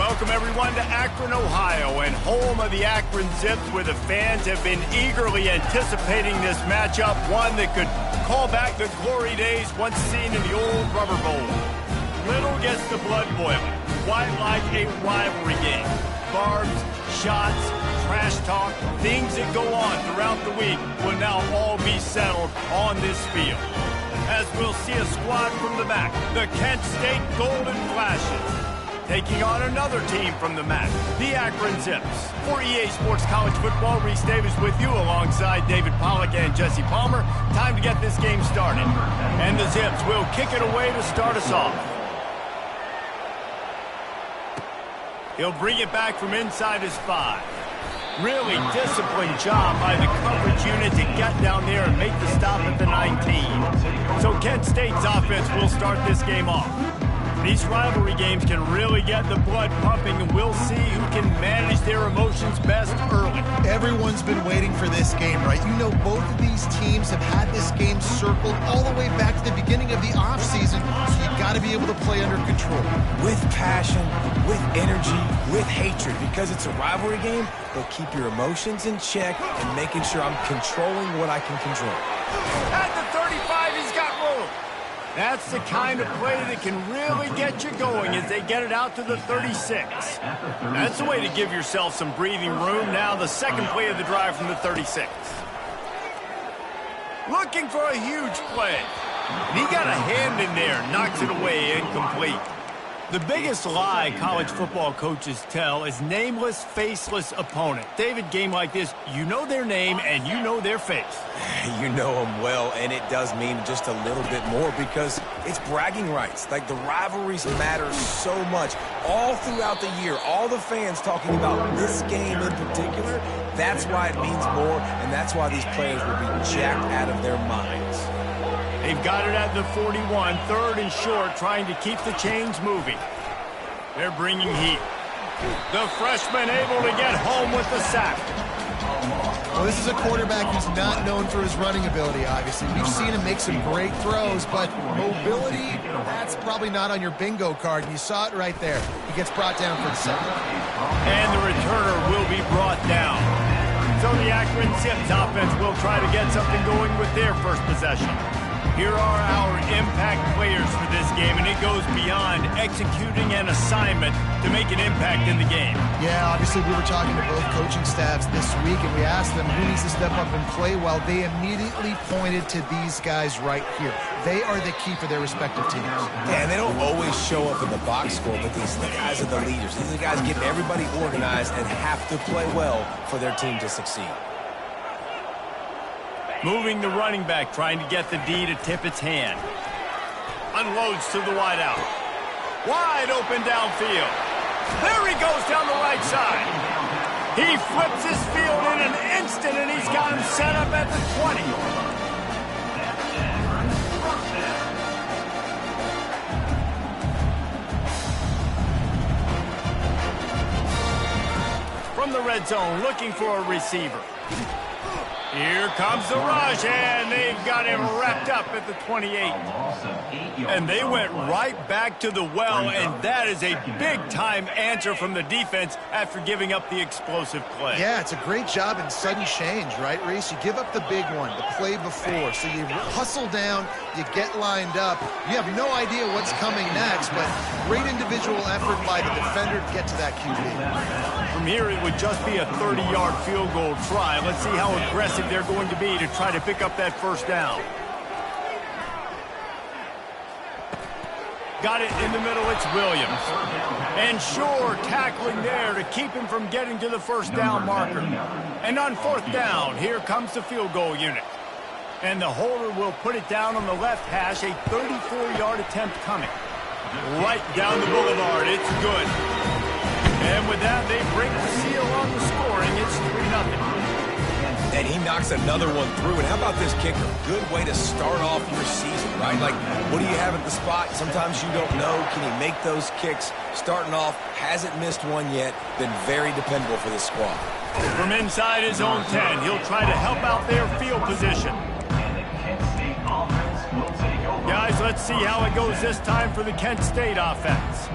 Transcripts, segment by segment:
Welcome, everyone, to Akron, Ohio, and home of the Akron Zips, where the fans have been eagerly anticipating this matchup, one that could call back the glory days once seen in the old Rubber Bowl. Little gets the blood boiling, quite like a rivalry game. Barbs, shots, trash talk, things that go on throughout the week will now all be settled on this field. As we'll see a squad from the back, the Kent State Golden Flashes, taking on another team from the MAC, the Akron Zips. For EA Sports College Football, Reese Davis with you alongside David Pollack and Jesse Palmer. Time to get this game started. And the Zips will kick it away to start us off. He'll bring it back from inside his 5. Really disciplined job by the coverage unit to get down there and make the stop at the 19. So Kent State's offense will start this game off. These rivalry games can really get the blood pumping, and we'll see who can manage their emotions best early. Everyone's been waiting for this game, right? You know, both of these teams have had this game circled all the way back to the beginning of the offseason, so you've got to be able to play under control. With passion, with energy, with hatred, because it's a rivalry game, but keep your emotions in check and making sure I'm controlling what I can control. At the 35, he's got room. That's the kind of play that can really get you going as they get it out to the 36. That's the way to give yourself some breathing room. Now the second play of the drive from the 36. Looking for a huge play. And he got a hand in there, knocks it away, incomplete. The biggest lie college football coaches tell is nameless, faceless opponent. David, game like this, you know their name and you know their face. You know them well, and it does mean just a little bit more because it's bragging rights. Like, the rivalries matter so much all throughout the year. All the fans talking about this game in particular, that's why it means more, and that's why these players will be jacked out of their minds. They've got it at the 41, third and short, trying to keep the chains moving. They're bringing heat. The freshman able to get home with the sack. Well, this is a quarterback who's not known for his running ability, obviously. We've seen him make some great throws, but mobility, that's probably not on your bingo card, and you saw it right there. He gets brought down for the sack. And the returner will be brought down. So the Akron Zips offense will try to get something going with their first possession. Here are our impact players for this game, and it goes beyond executing an assignment to make an impact in the game. Yeah, obviously we were talking to both coaching staffs this week, and we asked them who needs to step up and play well. They immediately pointed to these guys right here. They are the key for their respective teams. Yeah, and they don't always show up in the box score, but these guys are the leaders. These are the guys getting everybody organized and have to play well for their team to succeed. Moving the running back, trying to get the D to tip its hand. Unloads to the wideout. Wide open downfield. There he goes down the right side. He flips his field in an instant, and he's got him set up at the 20. From the red zone, looking for a receiver. Here comes the rush, and they've got him wrapped up at the 28. And they went right back to the well, and that is a big-time answer from the defense after giving up the explosive play. Yeah, it's a great job in sudden change, right, Reese? You give up the big one, the play before, so you hustle down, you get lined up. You have no idea what's coming next, but great individual effort by the defender to get to that QB. From here, it would just be a 30-yard field goal try. Let's see how aggressive they're going to be to try to pick up that first down. Got it in the middle, it's Williams. And Shore tackling there to keep him from getting to the first down marker. And on fourth down, here comes the field goal unit. And the holder will put it down on the left hash, a 34-yard attempt coming. Right down the boulevard, it's good. And with that, they break the seal on the scoring. It's 3-0. And he knocks another one through. And how about this kicker? Good way to start off your season, right? Like, what do you have at the spot? Sometimes you don't know. Can he make those kicks? Starting off, hasn't missed one yet. Been very dependable for this squad. From inside his own 10, he'll try to help out their field position. Guys, let's see how it goes this time for the Kent State offense.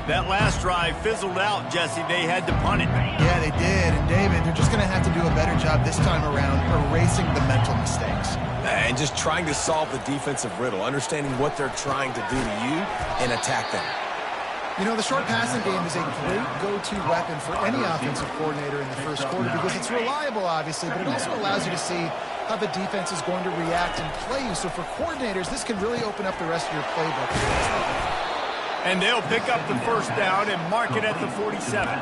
That last drive fizzled out, Jesse. They had to punt it. Yeah, they did. And, David, they're just going to have to do a better job this time around erasing the mental mistakes. And just trying to solve the defensive riddle, understanding what they're trying to do to you and attack them. You know, the short passing game is a great go-to weapon for any offensive coordinator in the first quarter because it's reliable, obviously, but it also allows you to see how the defense is going to react and play you. So for coordinators, this can really open up the rest of your playbook. And they'll pick up the first down and mark it at the 47.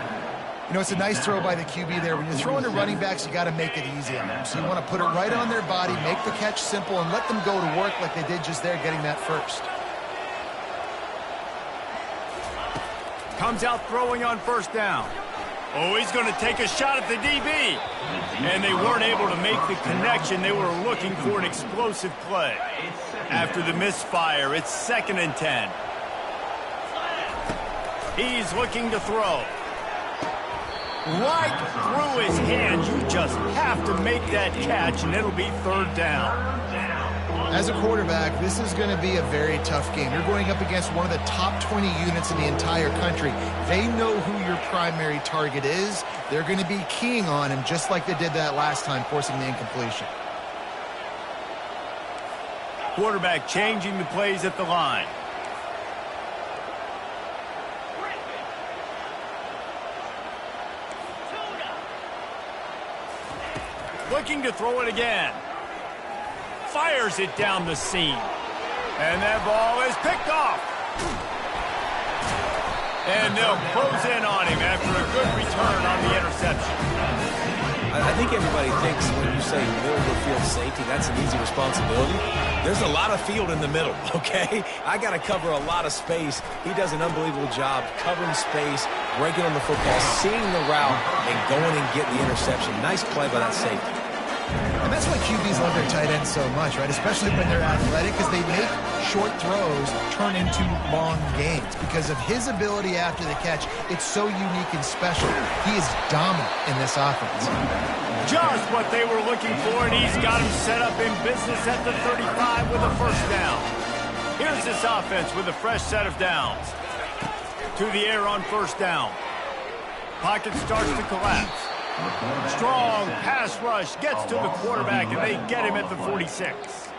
You know, it's a nice throw by the QB there. When you're throwing to running backs, you got to make it easy on them. So you want to put it right on their body, make the catch simple, and let them go to work like they did just there, getting that first. Comes out throwing on first down. Oh, he's going to take a shot at the DB. And they weren't able to make the connection. They were looking for an explosive play. After the misfire, it's 2nd and 10. He's looking to throw. Right through his hands. You just have to make that catch, and it'll be 3rd down. As a quarterback, this is going to be a very tough game. You're going up against one of the top 20 units in the entire country. They know who your primary target is. They're going to be keying on him just like they did that last time, forcing the incompletion. Quarterback changing the plays at the line. Looking to throw it again. Fires it down the seam. And that ball is picked off. And they'll close in on him after a good return on the interception. I think everybody thinks when you say middle of the field safety, that's an easy responsibility. There's a lot of field in the middle, okay? I got to cover a lot of space. He does an unbelievable job covering space, breaking on the football, seeing the route, and going and getting the interception. Nice play by that safety. And that's why QBs love their tight ends so much, right? Especially when they're athletic, because they make short throws turn into long gains. Because of his ability after the catch, it's so unique and special. He is dominant in this offense. Just what they were looking for, and he's got him set up in business at the 35 with a first down. Here's this offense with a fresh set of downs. To the air on first down. Pocket starts to collapse. Strong pass rush gets to the quarterback, and they get him at the 46.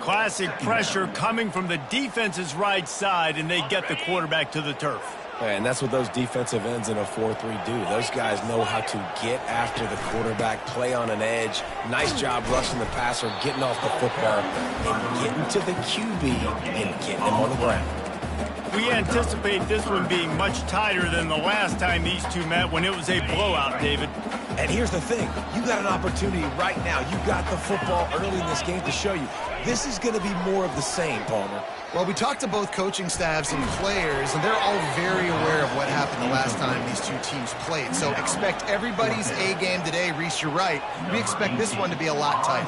Classic pressure coming from the defense's right side, and they get the quarterback to the turf. And that's what those defensive ends in a 4-3 do. Those guys know how to get after the quarterback, play on an edge. Nice job rushing the passer, getting off the football, and getting to the QB and getting him on the ground. We anticipate this one being much tighter than the last time these two met when it was a blowout, David. And here's the thing. You got an opportunity right now. You got the football early in this game to show you. This is going to be more of the same, Palmer. Well, we talked to both coaching staffs and players, and they're all very aware of what happened the last time these two teams played. So expect everybody's A game today. Reese, you're right. We expect this one to be a lot tighter.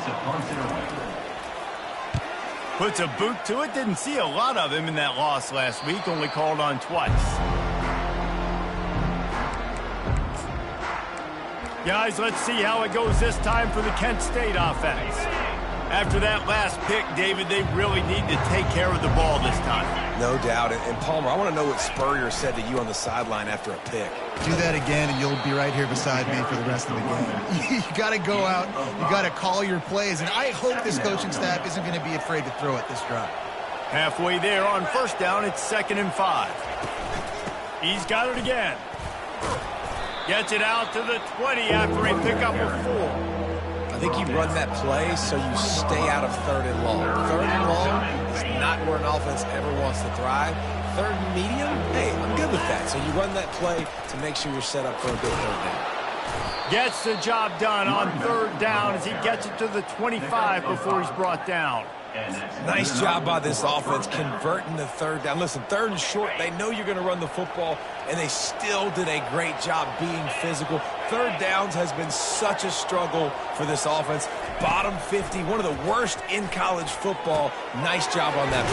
Puts a boot to it. Didn't see a lot of him in that loss last week. Only called on twice. Guys, let's see how it goes this time for the Kent State offense. After that last pick, David, they really need to take care of the ball this time. No doubt. And Palmer, I want to know what Spurrier said to you on the sideline after a pick. Do that again, and you'll be right here beside me for the rest of the game. You got to go out. You got to call your plays. And I hope this coaching staff isn't going to be afraid to throw it this drive. Halfway there on first down, it's 2nd and 5. He's got it again. Gets it out to the 20 after a pickup of 4. I think you run that play so you stay out of 3rd and long. 3rd and long is not where an offense ever wants to thrive. 3rd and medium, hey, I'm good with that. So you run that play to make sure you're set up for a good 3rd down. Gets the job done on 3rd down as he gets it to the 25 before he's brought down. Nice job by this offense converting the 3rd down. Listen, 3rd and short, they know you're going to run the football, and they still did a great job being physical. 3rd downs has been such a struggle for this offense. Bottom 50, one of the worst in college football. Nice job on that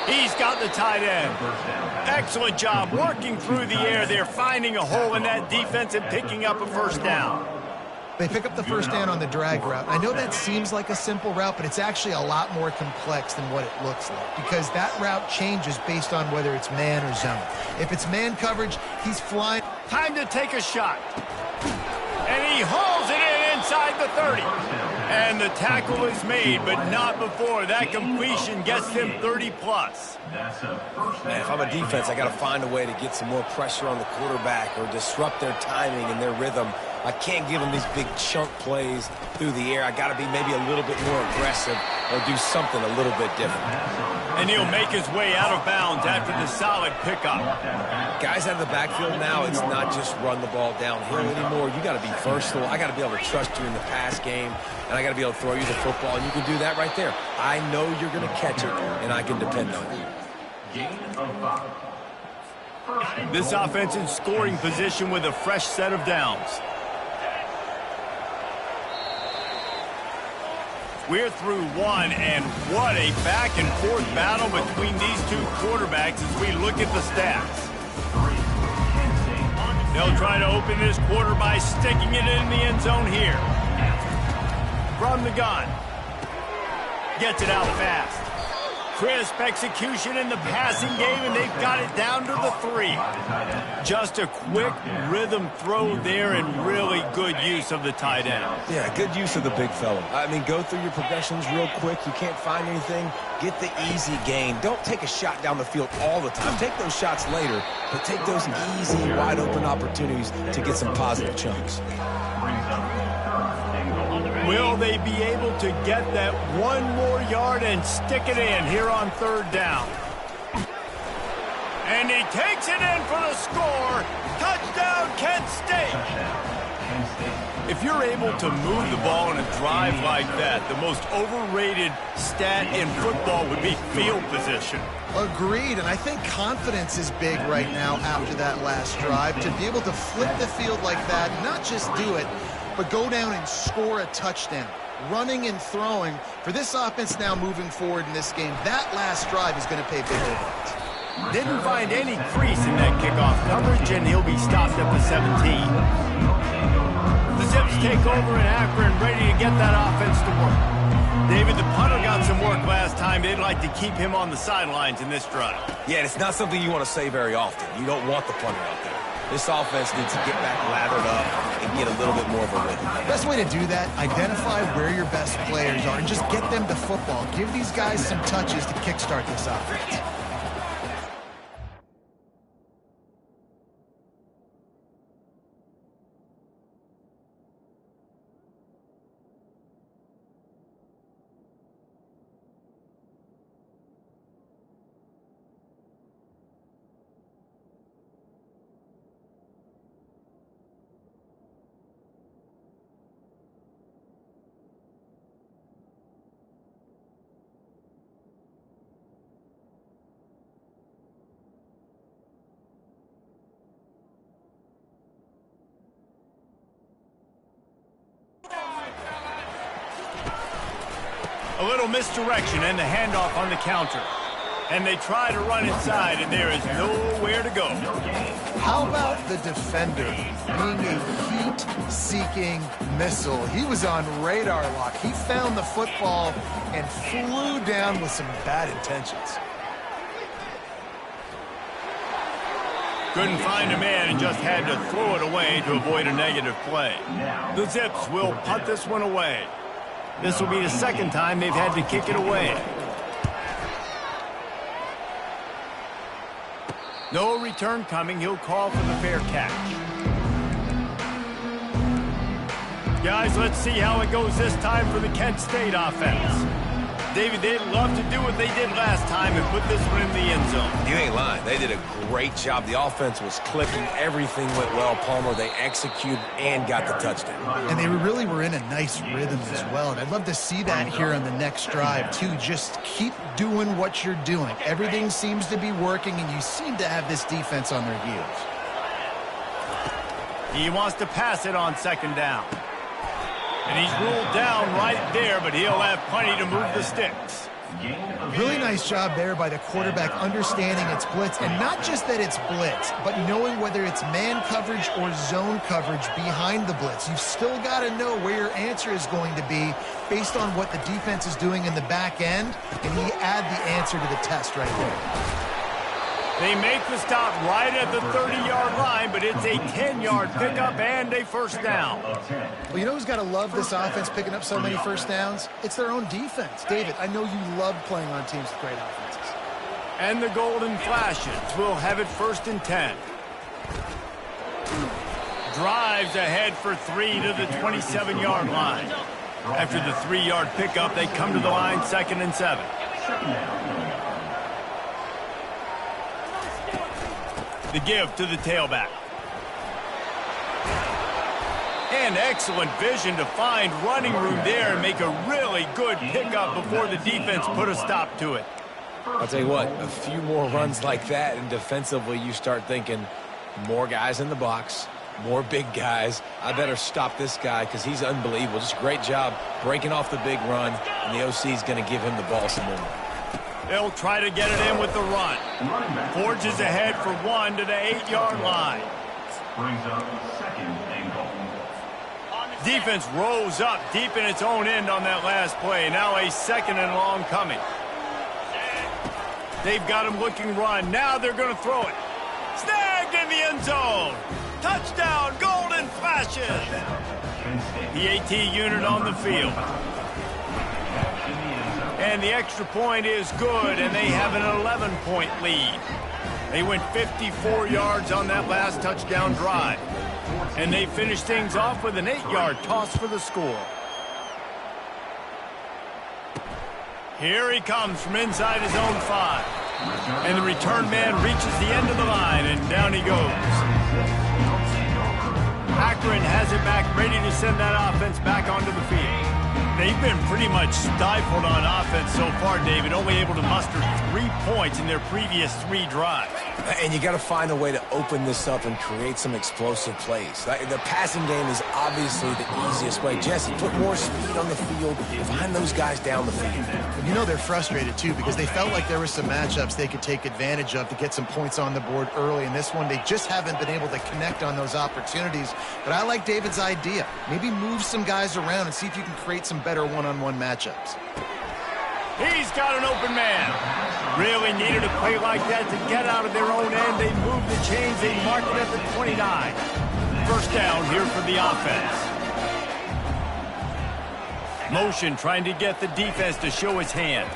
play. He's got the tight end. Excellent job working through the air. They're finding a hole in that defense and picking up a first down. They pick up the first down on the drag route. I know that seems like a simple route, but it's actually a lot more complex than what it looks like because that route changes based on whether it's man or zone. If it's man coverage, he's flying. Time to take a shot. And he hauls it in inside the 30. And the tackle is made, but not before. That completion gets him 30-plus. Man, if I'm a defense, I got to find a way to get some more pressure on the quarterback or disrupt their timing and their rhythm. I can't give them these big chunk plays through the air. I got to be maybe a little bit more aggressive or do something a little bit different. And he'll make his way out of bounds after the solid pickup. Guys out of the backfield now, it's not just run the ball downhill anymore. You got to be versatile. I got to be able to trust you in the pass game, and I got to be able to throw you the football, and you can do that right there. I know you're going to catch it, and I can depend on you. This offense in scoring position with a fresh set of downs. We're through one, and what a back-and-forth battle between these two quarterbacks as we look at the stats. They'll try to open this quarter by sticking it in the end zone here. From the gun. Gets it out fast. Crisp execution in the passing game, and they've got it down to the 3. Just a quick rhythm throw there and really good use of the tight end. Yeah, good use of the big fella. I mean, go through your progressions real quick. You can't find anything. Get the easy gain. Don't take a shot down the field all the time. Take those shots later, but take those easy, wide-open opportunities to get some positive chunks. Will they be able to get that one more yard and stick it in here on third down? And he takes it in for the score. Touchdown, Kent State. If you're able to move the ball in a drive like that, the most overrated stat in football would be field position. Agreed, and I think confidence is big right now after that last drive. To be able to flip the field like that, not just do it, but go down and score a touchdown. Running and throwing, for this offense now moving forward in this game, that last drive is going to pay big dividends. Didn't find any crease in that kickoff coverage, and he'll be stopped at the 17. The Zips take over in Akron, ready to get that offense to work. David, the punter got some work last time. They'd like to keep him on the sidelines in this drive. Yeah, it's not something you want to say very often. You don't want the punter out there. This offense needs to get back lathered up and get a little bit more of a rhythm. Best way to do that, identify where your best players are and just get them to football. Give these guys some touches to kickstart this offense. A little misdirection and the handoff on the counter. And they try to run inside, and there is nowhere to go. How about the defender being a heat-seeking missile? He was on radar lock. He found the football and flew down with some bad intentions. Couldn't find a man and just had to throw it away to avoid a negative play. The Zips will punt this one away. This will be the second time they've had to kick it away. No return coming. He'll call for the fair catch. Guys, let's see how it goes this time for the Kent State offense. David, they'd love to do what they did last time and put this one in the end zone. You ain't lying. They did a great job. The offense was clicking. Everything went well, Palmer. They executed and got the touchdown. And they really were in a nice rhythm as well. And I'd love to see that here on the next drive, too. Just keep doing what you're doing. Everything seems to be working, and you seem to have this defense on their heels. He wants to pass it on second down. And he's ruled down right there, but he'll have plenty to move the sticks. Really nice job there by the quarterback understanding it's blitz, and not just that it's blitz, but knowing whether it's man coverage or zone coverage behind the blitz. You've still got to know where your answer is going to be based on what the defense is doing in the back end, and he add the answer to the test right there. They make the stop right at the 30-yard line, but it's a 10-yard pickup and a first down. Well, you know who's got to love this offense picking up so many first downs? It's their own defense. David, I know you love playing on teams with great offenses. And the Golden Flashes will have it 1st and 10. Drives ahead for 3 to the 27-yard line. After the 3-yard pickup, they come to the line 2nd and 7. The give to the tailback. And excellent vision to find running room there and make a really good pickup before the defense put a stop to it. I'll tell you what, a few more runs like that, and defensively you start thinking more guys in the box, more big guys. I better stop this guy because he's unbelievable. Just a great job breaking off the big run, and the OC is going to give him the ball some more. They'll try to get it in with the run. Forges ahead for 1 to the 8-yard line. Brings up 2nd and goal. Defense rose up deep in its own end on that last play. Now a 2nd and long coming. They've got him looking run. Now they're going to throw it. Snagged in the end zone. Touchdown, Golden Flashes. The AT unit on the field. And the extra point is good, and they have an 11-point lead. They went 54 yards on that last touchdown drive. And they finish things off with an 8-yard toss for the score. Here he comes from inside his own 5. And the return man reaches the end of the line, and down he goes. Akron has it back, ready to send that offense back onto the field. They've been pretty much stifled on offense so far, David, only able to muster 3 points in their previous 3 drives. And you got to find a way to open this up and create some explosive plays. The passing game is obviously the easiest way. Jesse, put more speed on the field, find those guys down the field. You know they're frustrated, too, because they felt like there were some matchups they could take advantage of to get some points on the board early. In this one, they just haven't been able to connect on those opportunities. But I like David's idea. Maybe move some guys around and see if you can create some better one-on-one matchups. He's got an open man. Really needed a play like that to get out of their own end. They moved the chains. They marked it at the 29. First down here for the offense. Motion trying to get the defense to show his hand.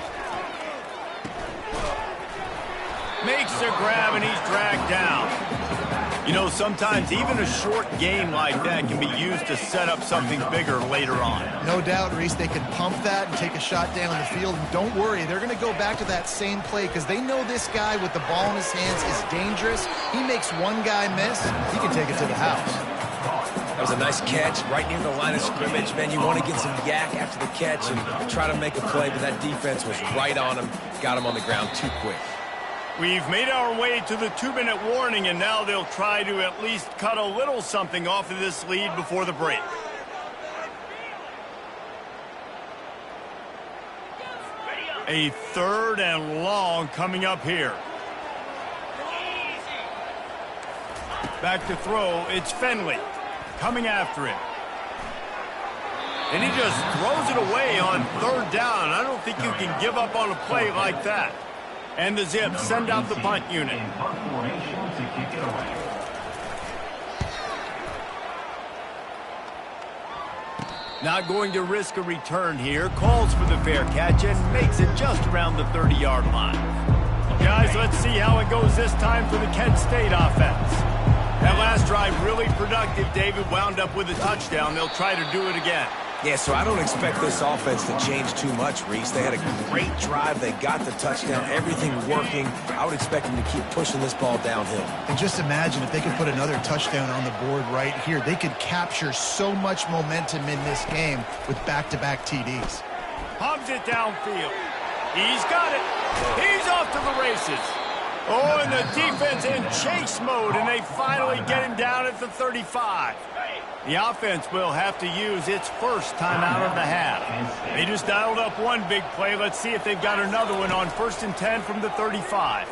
Makes a grab, and he's dragged down. You know, sometimes even a short game like that can be used to set up something bigger later on. No doubt, Reese, they can pump that and take a shot down the field. And don't worry, they're going to go back to that same play because they know this guy with the ball in his hands is dangerous. He makes one guy miss, he can take it to the house. That was a nice catch right near the line of scrimmage. Man, you want to get some yak after the catch and try to make a play, but that defense was right on him, got him on the ground too quick. We've made our way to the 2-minute warning, and now they'll try to at least cut a little something off of this lead before the break. A 3rd and long coming up here. Back to throw, it's Finley coming after him. And he just throws it away on 3rd down. I don't think you can give up on a play like that. And the Zips send out the punt unit. Not going to risk a return here. Calls for the fair catch and makes it just around the 30-yard line. Guys, let's see how it goes this time for the Kent State offense. That last drive really productive. David wound up with a touchdown. They'll try to do it again. Yeah, so I don't expect this offense to change too much, Reese. They had a great drive. They got the touchdown, everything working. I would expect them to keep pushing this ball downhill. And just imagine if they could put another touchdown on the board right here. They could capture so much momentum in this game with back-to-back TDs. Hogs it downfield. He's got it. He's off to the races. Oh, and the defense in chase mode, and they finally get him down at the 35. The offense will have to use its first timeout of the half. They just dialed up one big play. Let's see if they've got another one on 1st and 10 from the 35.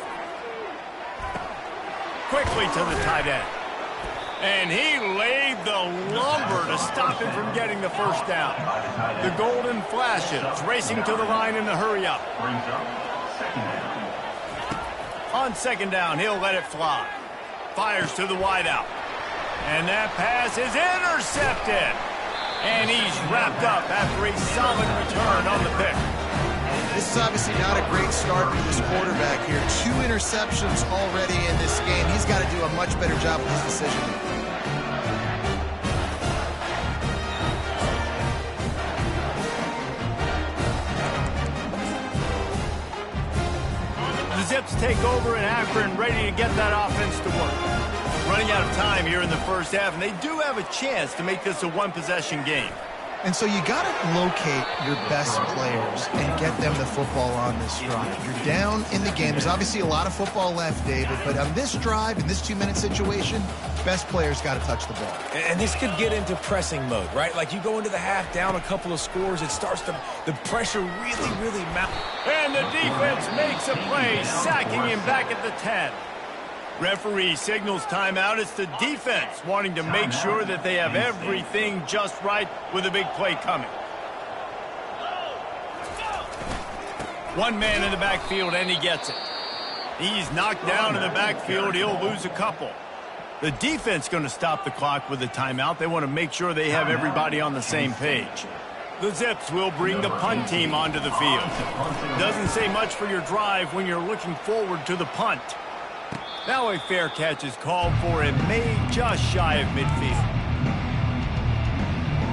Quickly to the tight end. And he laid the lumber to stop him from getting the first down. The golden flashes racing to the line in the hurry up. On 2nd down, he'll let it fly. Fires to the wideout. And that pass is intercepted. And he's wrapped up after a solid return on the pick. This is obviously not a great start for this quarterback here. 2 interceptions already in this game. He's got to do a much better job with his decision. The Zips take over in Akron, ready to get that offense to work. Running out of time here in the first half, and they do have a chance to make this a one-possession game. And so you got to locate your best players and get them the football on this drive. You're down in the game. There's obviously a lot of football left, David, but on this drive, in this 2-minute situation, best players got to touch the ball. And this could get into pressing mode, right? Like you go into the half down a couple of scores, it starts to, the pressure really mount. And the defense makes a play, sacking him back at the 10. Referee signals timeout. It's the defense wanting to make sure that they have everything just right with a big play coming. One man in the backfield, and he gets it. He's knocked down in the backfield. He'll lose a couple. The defense going to stop the clock with a timeout. They want to make sure they have everybody on the same page. The Zips will bring the punt team onto the field. Doesn't say much for your drive when you're looking forward to the punt. Now a fair catch is called for and made just shy of midfield.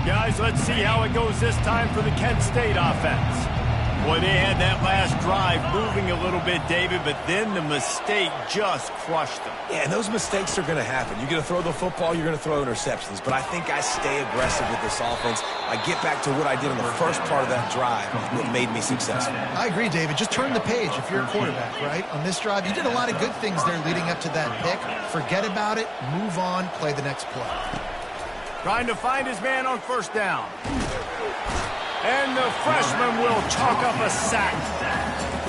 Guys, let's see how it goes this time for the Kent State offense. Boy, they had that last drive moving a little bit, David, but then the mistake just crushed them. Yeah, and those mistakes are going to happen. You're going to throw the football, you're going to throw interceptions. But I think I stay aggressive with this offense. I get back to what I did in the first part of that drive that made me successful. I agree, David. Just turn the page if you're a quarterback, right? On this drive, you did a lot of good things there leading up to that pick. Forget about it, move on, play the next play. Trying to find his man on 1st down. And the freshman will chalk up a sack.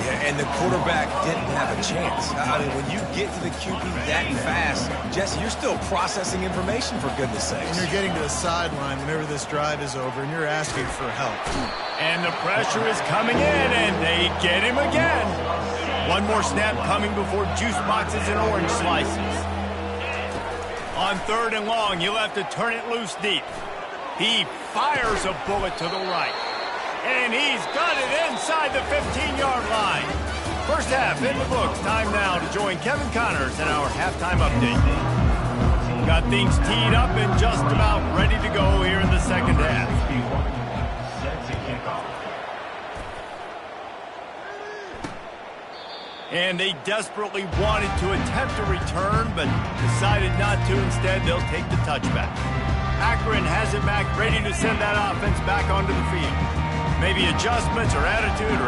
Yeah, and the quarterback didn't have a chance. I mean, when you get to the QB that fast, Jesse, you're still processing information, for goodness sakes. And you're getting to the sideline whenever this drive is over, and you're asking for help. And the pressure is coming in, and they get him again. One more snap coming before juice boxes and orange slices. On 3rd and long, you'll have to turn it loose deep. He fires a bullet to the right. And he's got it inside the 15-yard line. First half in the books. Time now to join Kevin Connors in our halftime update. Got things teed up and just about ready to go here in the second half. And they desperately wanted to attempt a return, but decided not to. Instead, they'll take the touchback. Akron has it back, ready to send that offense back onto the field. Maybe adjustments or attitude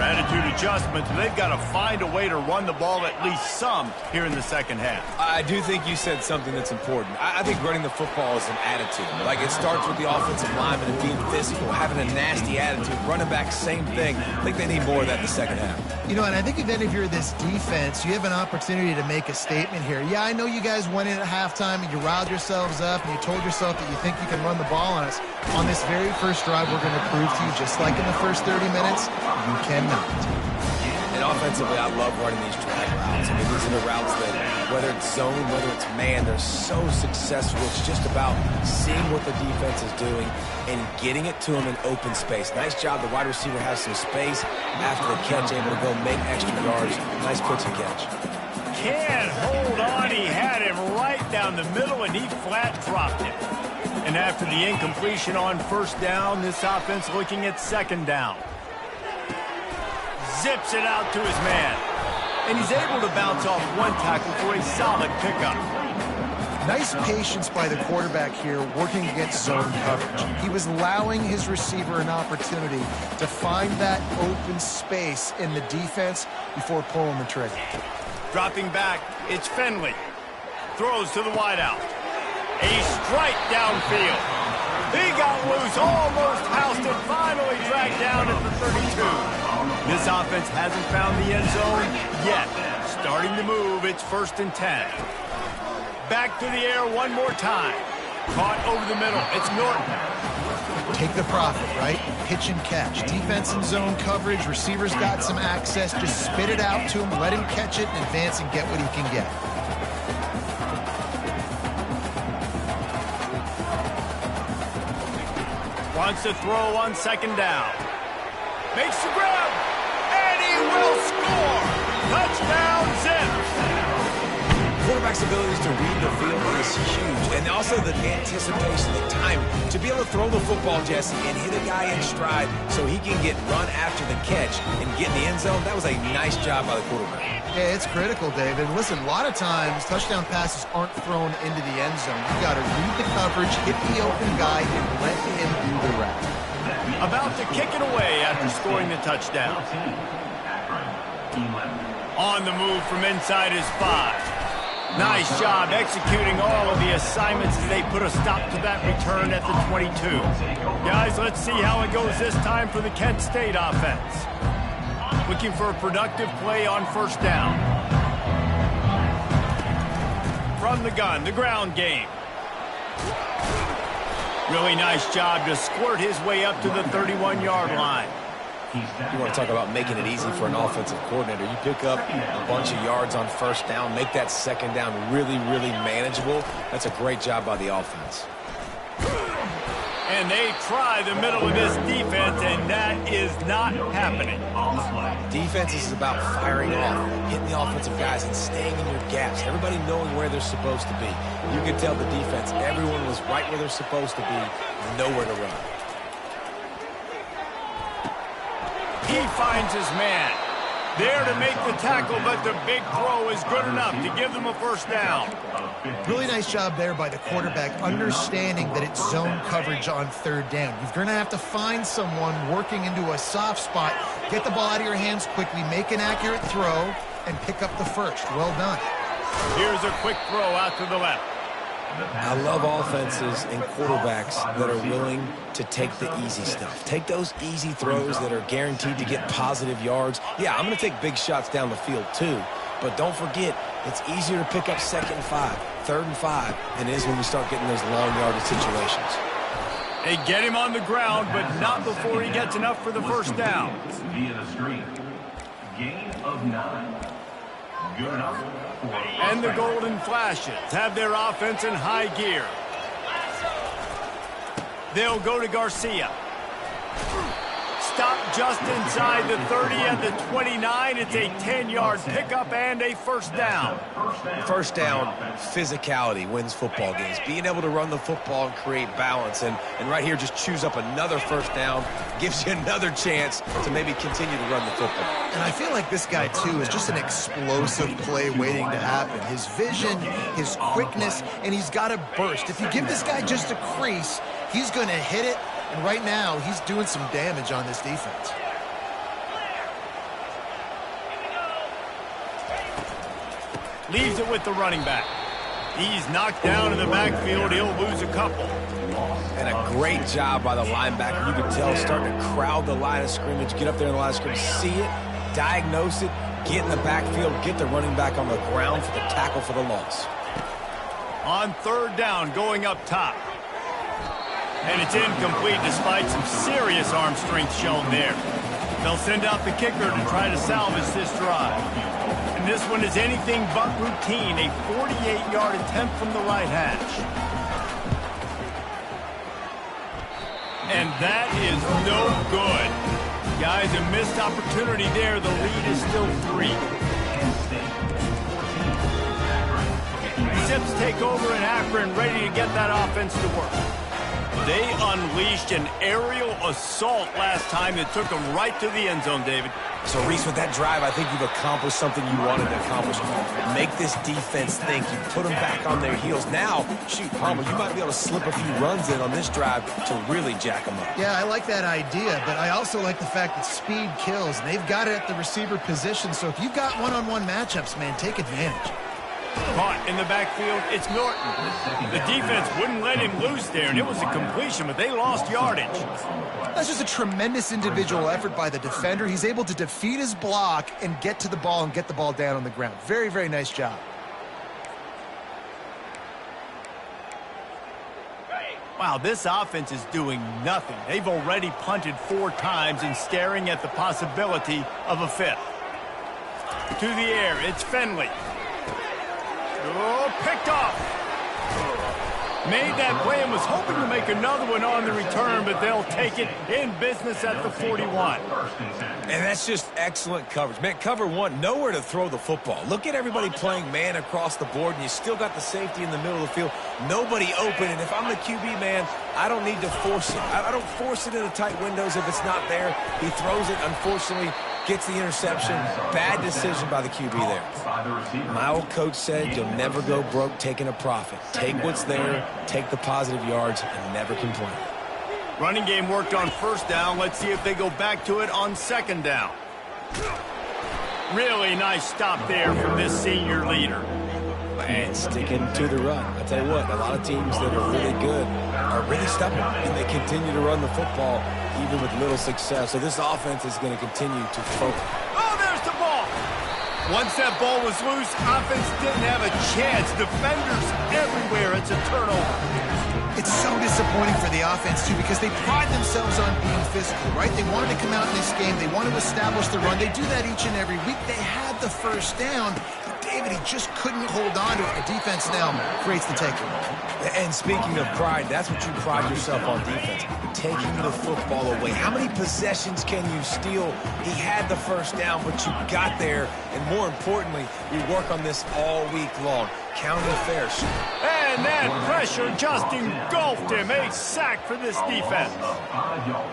adjustments. They've got to find a way to run the ball at least some here in the second half. I do think you said something that's important. I think running the football is an attitude. Like, it starts with the offensive lineman and being physical, having a nasty attitude. Running back, same thing. I think they need more of that in the second half. You know, and I think if you're this defense, you have an opportunity to make a statement here. Yeah, I know you guys went in at halftime and you riled yourselves up and you told yourself that you think you can run the ball on us. On this very first drive, we're going to prove to you, just like in the first 30 minutes, you cannot. And offensively, I love running these drag routes. I mean, these are the routes that, whether it's zone, whether it's man, they're so successful. It's just about seeing what the defense is doing and getting it to them in open space. Nice job. The wide receiver has some space after the catch, able to go make extra yards. Nice pitch and catch. Can't hold on. He had him right down the middle, and he flat dropped it. And after the incompletion on 1st down, this offense looking at 2nd down. Zips it out to his man. And he's able to bounce off one tackle for a solid pickup. Nice patience by the quarterback here working against zone coverage. He was allowing his receiver an opportunity to find that open space in the defense before pulling the trigger. Dropping back, it's Finley. Throws to the wideout. A strike downfield. He got loose, almost housed and finally dragged down at the 32. This offense hasn't found the end zone yet. Starting to move, it's 1st and 10. Back to the air one more time. Caught over the middle, it's Norton. Take the profit, right? Pitch and catch. Defense and zone coverage. Receivers got some access. Just spit it out to him. Let him catch it and advance and get what he can get. Wants to throw on 2nd down. Makes the grab. And he will score. Touchdown, Zips. Quarterback's abilities to read the field is huge, and also the anticipation, the timing. To be able to throw the football, Jesse, and hit a guy in stride so he can get run after the catch and get in the end zone, that was a nice job by the quarterback. Yeah, it's critical, David. Listen, a lot of times touchdown passes aren't thrown into the end zone. You've got to read the coverage, hit the open guy, and let him do the rest. About to kick it away after scoring the touchdown. On the move from inside his 5. Nice job executing all of the assignments as they put a stop to that return at the 22. Guys, let's see how it goes this time for the Kent State offense. Looking for a productive play on 1st down. From the gun, the ground game. Really nice job to squirt his way up to the 31-yard line. You want to talk about making it easy for an offensive coordinator. You pick up a bunch of yards on 1st down, make that 2nd down really, really manageable. That's a great job by the offense. And they try the middle of this defense, and that is not happening. Defense is about firing off, hitting the offensive guys, and staying in your gaps. Everybody knowing where they're supposed to be. You can tell the defense, everyone was right where they're supposed to be, nowhere to run. He finds his man. There to make the tackle, but the big throw is good enough to give them a 1st down. Really nice job there by the quarterback, understanding that it's zone coverage on 3rd down. You're going to have to find someone working into a soft spot, get the ball out of your hands quickly, make an accurate throw, and pick up the 1st. Well done. Here's a quick throw out to the left. I love offenses and quarterbacks that are willing to take the easy stuff. Take those easy throws that are guaranteed to get positive yards. Yeah, I'm going to take big shots down the field too, but don't forget, it's easier to pick up 2nd and 5, 3rd and 5 than it is when we start getting those long yardage situations. They get him on the ground, but not before he gets enough for the 1st down. Via the screen. Gain of 9. Good enough. And the Golden Flashes have their offense in high gear. They'll go to Garcia. Stop just inside the 30 at the 29. It's a 10-yard pickup and a 1st down. 1st down, physicality wins football games. Being able to run the football and create balance. And right here, just choose up another 1st down. Gives you another chance to maybe continue to run the football. And I feel like this guy, too, is just an explosive play waiting to happen. His vision, his quickness, and he's got a burst. If you give this guy just a crease, he's going to hit it. And right now, he's doing some damage on this defense. Leaves it with the running back. He's knocked down in the backfield. He'll lose a couple. And a great job by the linebacker. You can tell starting to crowd the line of scrimmage, get up there in the line of scrimmage, see it, diagnose it, get in the backfield, get the running back on the ground for the tackle for the loss. On 3rd down, going up top. And it's incomplete despite some serious arm strength shown there. They'll send out the kicker to try to salvage this drive. And this one is anything but routine, a 48-yard attempt from the right hash. And that is no good. Guys, a missed opportunity there. The lead is still 3. Zips take over in Akron, ready to get that offense to work. They unleashed an aerial assault last time that took them right to the end zone, David. So, Reese, with that drive, I think you've accomplished something you wanted to accomplish. Make this defense think. You put them back on their heels. Now, shoot, Palmer, you might be able to slip a few runs in on this drive to really jack them up. Yeah, I like that idea, but I also like the fact that speed kills. And they've got it at the receiver position, so if you've got one-on-one matchups, man, take advantage. Caught in the backfield, it's Norton. The defense wouldn't let him loose there, and it was a completion, but they lost yardage. That's just a tremendous individual effort by the defender. He's able to defeat his block and get to the ball and get the ball down on the ground. Very, very nice job. Wow, this offense is doing nothing. They've already punted 4 times and staring at the possibility of a 5th. To the air, it's Finley. Oh, picked off. Made that play and was hoping to make another one on the return, but they'll take it in business at the 41. And that's just excellent coverage. Man, cover 1, nowhere to throw the football. Look at everybody playing man across the board, and you still got the safety in the middle of the field. Nobody open, and if I'm the QB, man, I don't need to force it. I don't force it into tight windows if it's not there. He throws it, unfortunately, gets the interception. Bad decision by the QB there. My old coach said you'll never go broke taking a profit. Take what's there, take the positive yards, and never complain. Running game worked on 1st down. Let's see if they go back to it on 2nd down. Really nice stop there from this senior leader. And sticking to the run. I tell you what, a lot of teams that are really good are really stubborn, and they continue to run the football even with little success. So this offense is going to continue to focus. Oh, there's the ball. Once that ball was loose, offense didn't have a chance. Defenders everywhere. It's a turnover. It's so disappointing for the offense, too, because they pride themselves on being physical, right? They wanted to come out in this game. They want to establish the run. They do that each and every week. They had the 1st down. But David, he just couldn't hold on to it. The defense now creates the takeaway. And speaking of pride, that's what you pride yourself on defense, taking the football away. How many possessions can you steal? He had the 1st down, but you got there. And more importantly, we work on this all week long. County fair. And that pressure just engulfed him. A sack for this defense.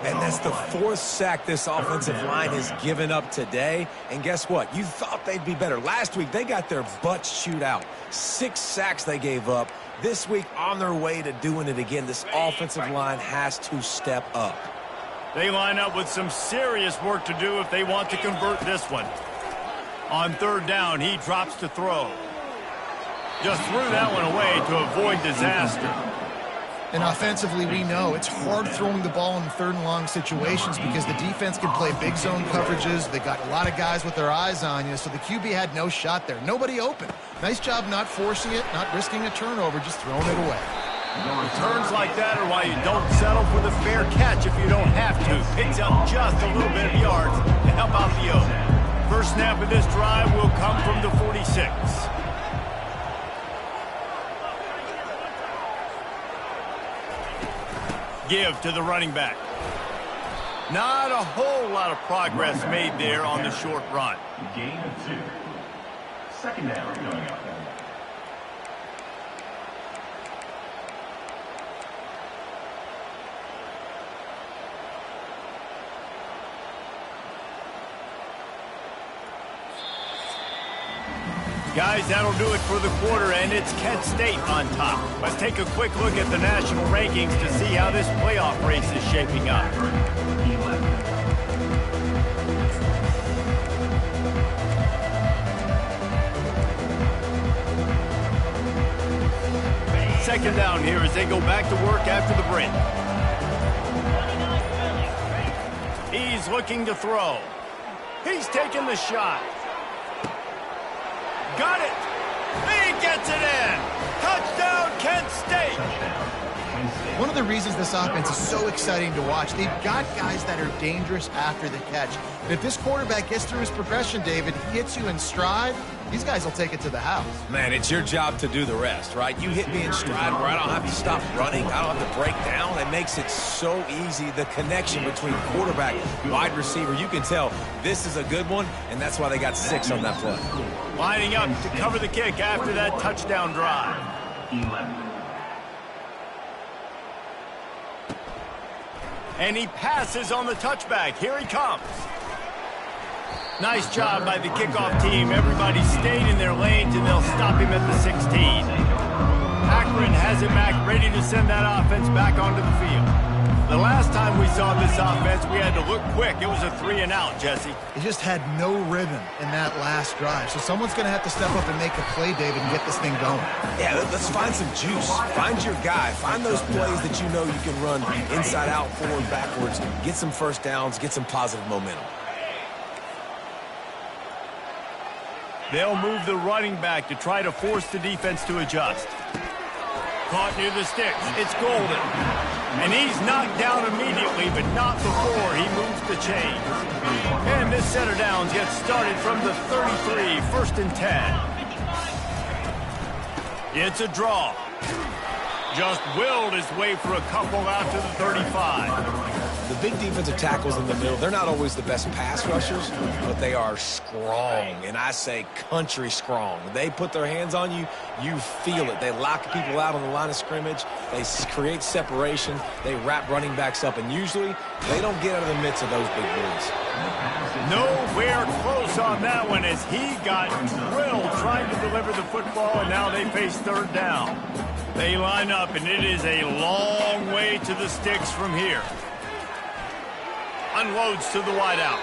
And that's the 4th sack this offensive line has given up today. And guess what? You thought they'd be better. Last week, they got their butts chewed out. 6 sacks they gave up. This week, on their way to doing it again. This offensive line has to step up. They line up with some serious work to do if they want to convert this one. On 3rd down, he drops to throw. Just threw that one away to avoid disaster. And offensively, we know it's hard throwing the ball in 3rd and long situations because the defense can play big zone coverages. They got a lot of guys with their eyes on you, so the QB had no shot there. Nobody open. Nice job not forcing it, not risking a turnover, just throwing it away. Returns like that are why you don't settle for the fair catch if you don't have to. Picks up just a little bit of yards to help out the O. First snap of this drive will come from the 46. Give to the running back. Not a whole lot of progress made there on the short run. Gain of 2. 2nd down going up. Guys, that'll do it for the quarter, and it's Kent State on top. Let's take a quick look at the national rankings to see how this playoff race is shaping up. Second down here as they go back to work after the break. He's looking to throw. He's taking the shot. Got it. He gets it in. Touchdown, Kent State. One of the reasons this offense is so exciting to watch, they've got guys that are dangerous after the catch. And if this quarterback gets through his progression, David, hits you in stride, these guys will take it to the house. Man, it's your job to do the rest, right? You hit me in stride where I don't have to stop running. I don't have to break down. It makes it so easy. The connection between quarterback, wide receiver, you can tell this is a good one, and that's why they got 6 on that play. Lining up to cover the kick after that touchdown drive. 11. And he passes on the touchback. Here he comes. Nice job by the kickoff team. Everybody stayed in their lanes, and they'll stop him at the 16. Akron has it back, ready to send that offense back onto the field. The last time we saw this offense, we had to look quick. It was a 3-and-out, Jesse. He just had no rhythm in that last drive. So someone's going to have to step up and make a play, David, and get this thing going. Yeah, let's find some juice. Find your guy. Find those plays that you know you can run inside out, forward, backwards. Get some first downs. Get some positive momentum. They'll move the running back to try to force the defense to adjust. Caught near the sticks. It's Golden. And he's knocked down immediately, but not before he moves the chains. And this set of downs gets started from the 33, 1st and 10. It's a draw. Just willed his way for a couple out to the 35. The big defensive tackles in the middle, they're not always the best pass rushers, but they are strong, and I say country strong. They put their hands on you, you feel it. They lock people out on the line of scrimmage. They create separation. They wrap running backs up, and usually they don't get out of the midst of those big boys. Nowhere close on that one as he got drilled trying to deliver the football, and now they face 3rd down. They line up, and it is a long way to the sticks from here. Unloads to the wideout.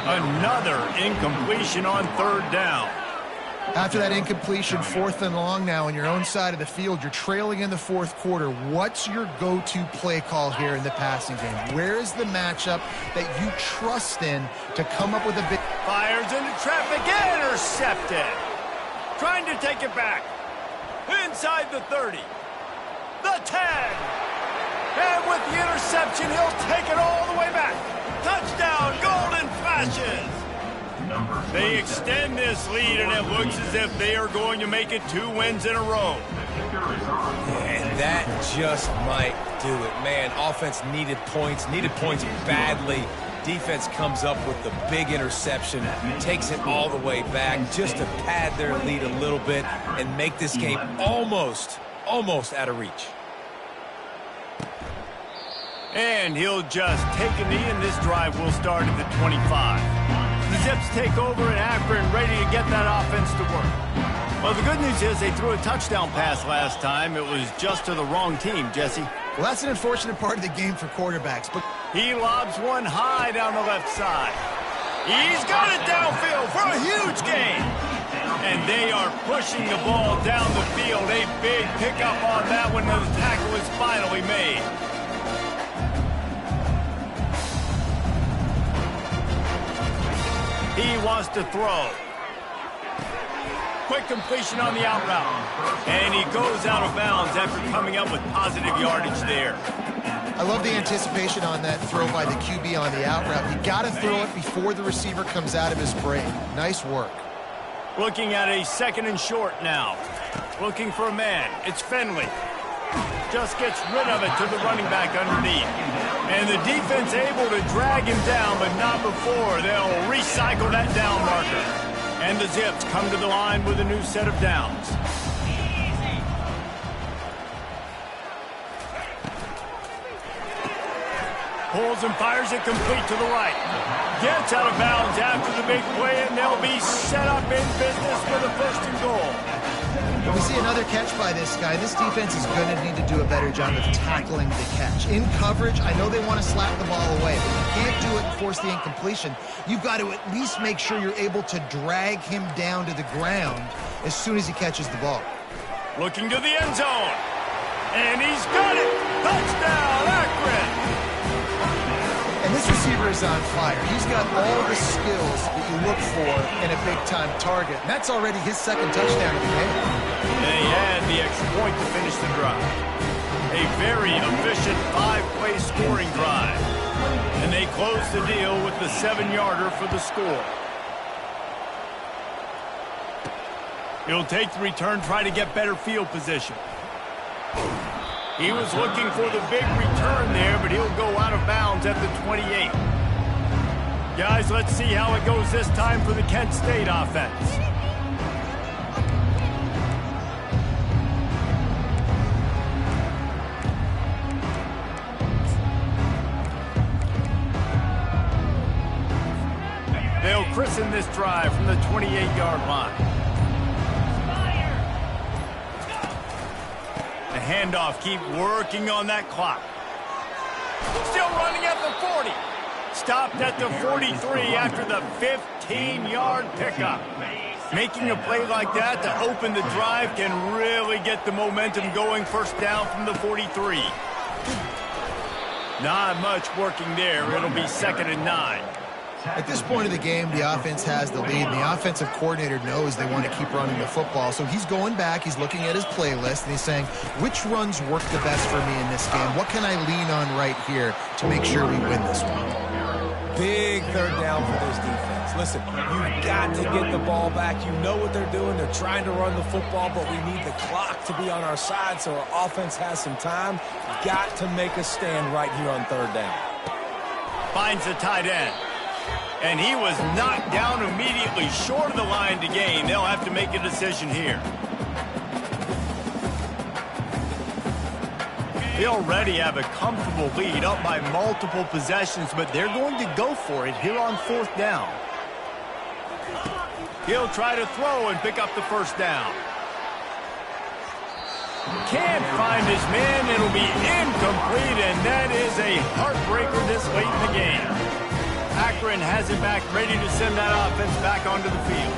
Another incompletion on 3rd down. After that incompletion, 4th and long now on your own side of the field, you're trailing in the 4th quarter. What's your go-to play call here in the passing game? Where is the matchup that you trust in to come up with a big... Fires into traffic, intercepted. Trying to take it back. Inside the 30. The 10. And with the interception, he'll take it all the way back. Touchdown, Golden Flashes. They extend this lead, and it looks as if they are going to make it 2 wins in a row. And that just might do it. Man, offense needed points badly. Defense comes up with the big interception, takes it all the way back just to pad their lead a little bit and make this game almost out of reach. And he'll just take a knee, and this drive will start at the 25. The Zips take over at Akron, ready to get that offense to work. Well, the good news is they threw a touchdown pass last time. It was just to the wrong team, Jesse. Well, that's an unfortunate part of the game for quarterbacks. But he lobs one high down the left side. He's got it downfield for a huge gain. And they are pushing the ball down the field. A big pickup on that one. The tackle is finally made. He wants to throw. Quick completion on the out route. And he goes out of bounds after coming up with positive yardage there. I love the anticipation on that throw by the QB on the out route. You got to throw it before the receiver comes out of his break. Nice work. Looking at a 2nd and short now. Looking for a man. It's Finley. Just gets rid of it to the running back underneath. And the defense able to drag him down, but not before. They'll recycle that down marker. And the Zips come to the line with a new set of downs. Pulls and fires it complete to the right. Gets out of bounds after the big play, and they'll be set up in business for the 1st and goal. We see another catch by this guy. This defense is going to need to do a better job of tackling the catch. In coverage, I know they want to slap the ball away, but you can't do it and force the incompletion. You've got to at least make sure you're able to drag him down to the ground as soon as he catches the ball. Looking to the end zone. And he's got it. Touchdown, Akron. And this receiver is on fire. He's got all the skills that you look for in a big-time target. And that's already his 2nd touchdown of the game. And he had the extra point to finish the drive. A very efficient 5-play scoring drive. And they close the deal with the 7-yarder for the score. He'll take the return, try to get better field position. He was looking for the big return there, but he'll go out of bounds at the 28. Guys, let's see how it goes this time for the Kent State offense. They'll christen this drive from the 28-yard line. The handoff, keep working on that clock. Still running at the 40. Stopped at the 43 after the 15-yard pickup. Making a play like that to open the drive can really get the momentum going. First down from the 43. Not much working there. It'll be 2nd and 9. At this point of the game, the offense has the lead, and the offensive coordinator knows they want to keep running the football. So he's going back, he's looking at his playlist, and he's saying, which runs work the best for me in this game? What can I lean on right here to make sure we win this one? Big third down for this defense. Listen, you've got to get the ball back. You know what they're doing. They're trying to run the football, but we need the clock to be on our side so our offense has some time. Got to make a stand right here on third down. Finds the tight end. And he was knocked down immediately short of the line to gain. They'll have to make a decision here. They already have a comfortable lead up by multiple possessions, but they're going to go for it here on 4th down. He'll try to throw and pick up the first down. Can't find his man. It'll be incomplete, and that is a heartbreaker this late in the game. Akron has it back, ready to send that offense back onto the field.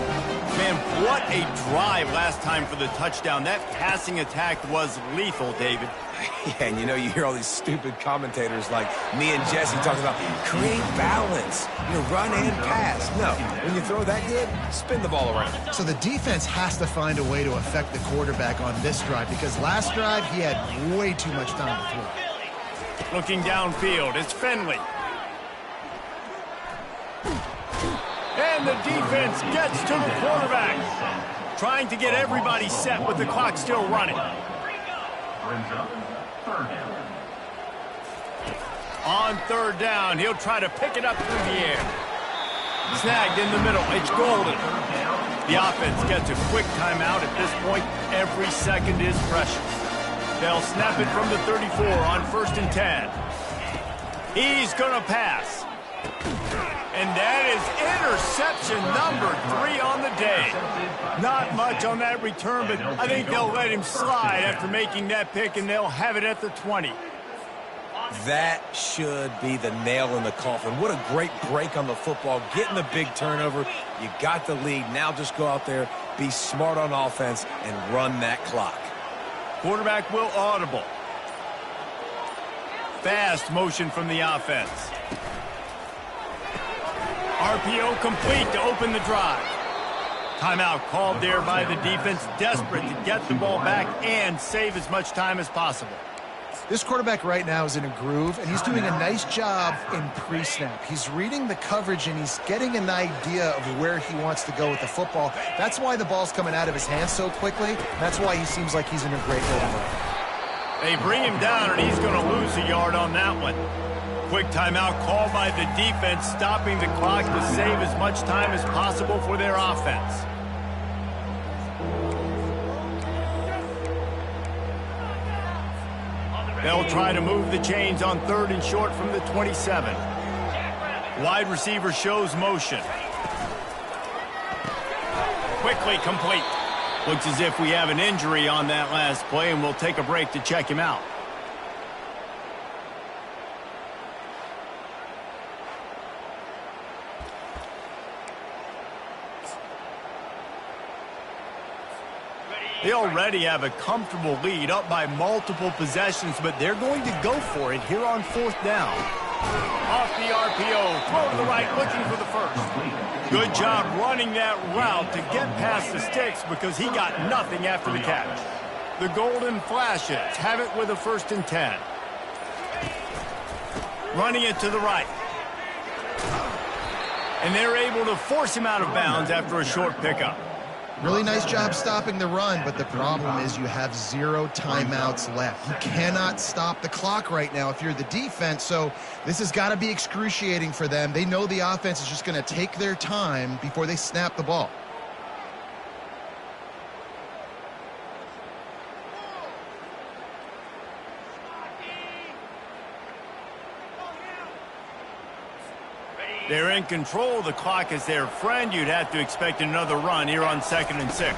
Man, what a drive last time for the touchdown. That passing attack was lethal, David. Yeah, and you hear all these stupid commentators like me and Jesse talking about create balance, run and pass. No, when you throw that good, spin the ball around. So the defense has to find a way to affect the quarterback on this drive, because last drive he had way too much time to throw. Looking downfield, it's Finley. And the defense gets to the quarterback. Trying to get everybody set with the clock still running. On third down, he'll try to pick it up through the air. Snagged in the middle, it's Golden. The offense gets a quick timeout at this point. Every second is precious. They'll snap it from the 34 on 1st and 10. He's gonna pass. And that is interception number 3 on the day. Not much on that return, but I think they'll let him slide after making that pick, and they'll have it at the 20. That should be the nail in the coffin. What a great break on the football. Getting the big turnover. You got the lead. Now just go out there, be smart on offense, and run that clock. Quarterback will audible. Fast motion from the offense. RPO complete to open the drive. Timeout called there by the defense, desperate to get the ball back and save as much time as possible. This quarterback right now is in a groove, and he's doing a nice job in pre-snap. He's reading the coverage, and he's getting an idea of where he wants to go with the football. That's why the ball's coming out of his hands so quickly. That's why he seems like he's in a great rhythm. They bring him down, and he's going to lose a yard on that one. Quick timeout called by the defense, stopping the clock to save as much time as possible for their offense. They'll try to move the chains on 3rd and short from the 27. Wide receiver shows motion. Quickly complete. Looks as if we have an injury on that last play, and we'll take a break to check him out. They already have a comfortable lead up by multiple possessions, but they're going to go for it here on 4th down. Off the RPO, throw to the right, looking for the first. Good job running that route to get past the sticks because he got nothing after the catch. The Golden Flashes have it with a 1st and 10. Running it to the right. And they're able to force him out of bounds after a short pickup. Really nice job stopping the run, but the problem is you have 0 timeouts left. You cannot stop the clock right now if you're the defense, so this has got to be excruciating for them. They know the offense is just going to take their time before they snap the ball. They're in control. The clock is their friend. You'd have to expect another run here on 2nd and 6.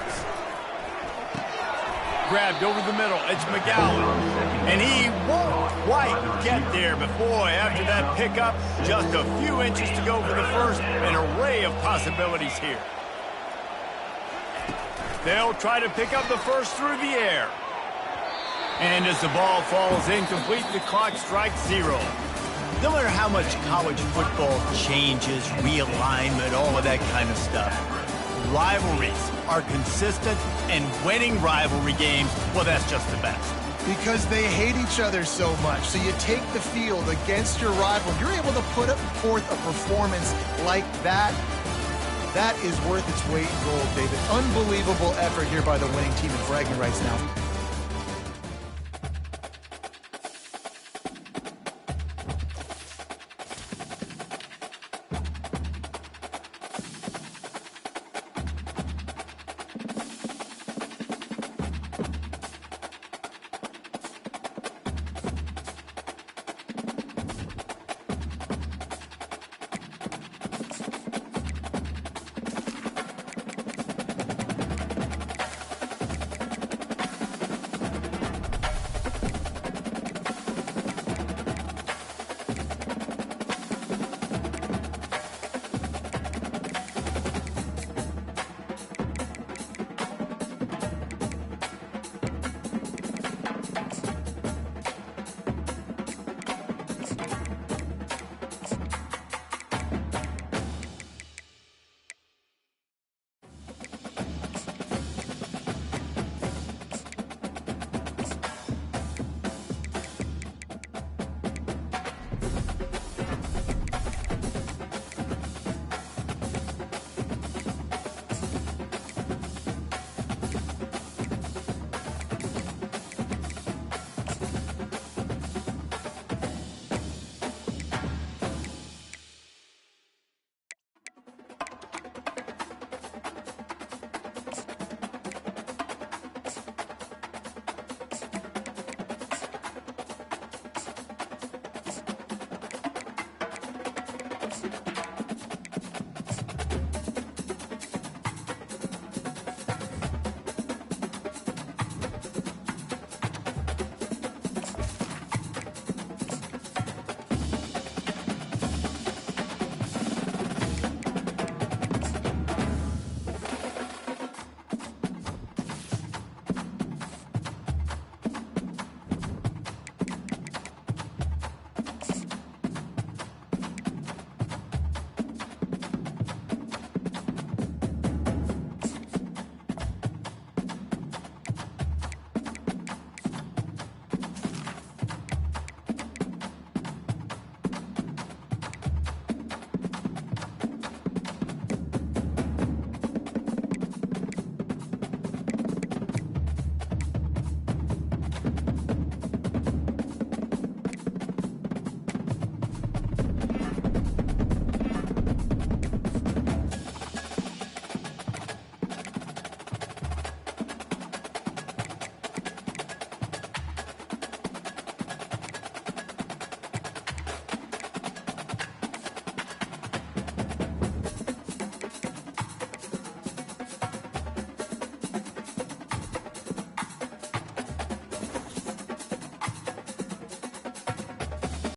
Grabbed over the middle. It's McGowan. And he won't quite get there, but boy, after that pickup, just a few inches to go for the first. An array of possibilities here. They'll try to pick up the first through the air. And as the ball falls incomplete, the clock strikes 0. No matter how much college football changes, realignment, all of that kind of stuff, rivalries are consistent, and winning rivalry games, well, that's just the best. Because they hate each other so much. So you take the field against your rival. You're able to put forth a performance like that. That is worth its weight in gold, David. Unbelievable effort here by the winning team in bragging rights now.